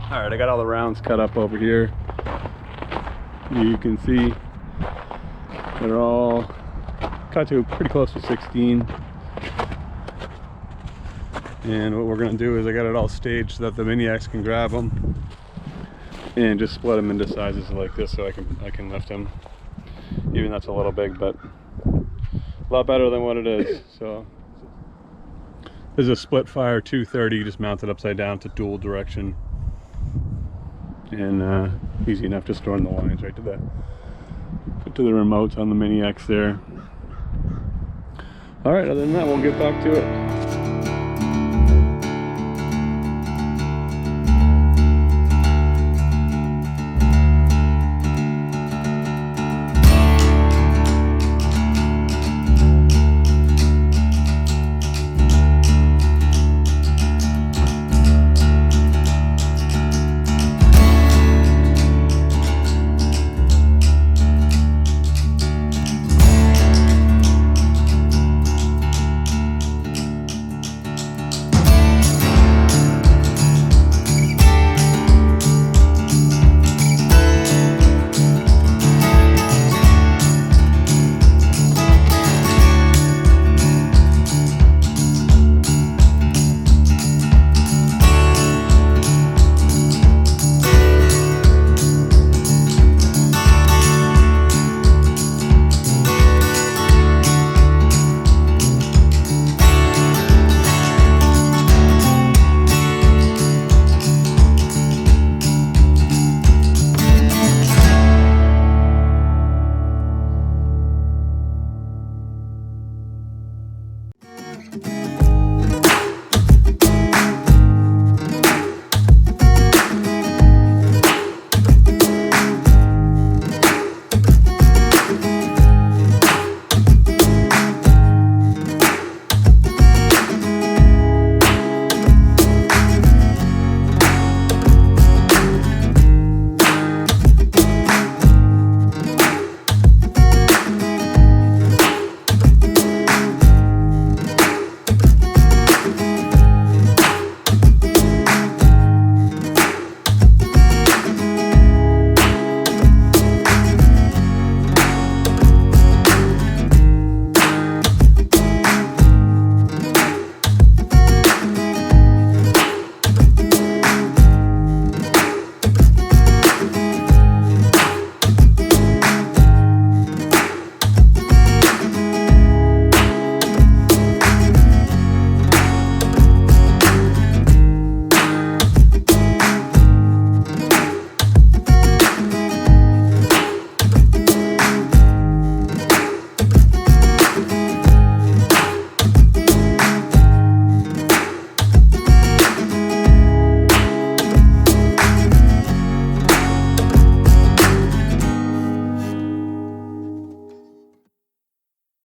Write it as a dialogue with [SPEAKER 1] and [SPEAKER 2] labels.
[SPEAKER 1] All right, I got all the rounds cut up over here. You can see they're all cut to pretty close to 16. And what we're gonna do is I got it all staged so that the Mini-X can grab them and just split them into sizes like this so I can lift them. Even that's a little big, but a lot better than what it is. So this is a Split Fire 230, just mounted upside down to dual direction, and easy enough to store in the lines right to the remotes on the Mini-X there. All right, other than that, we'll get back to it.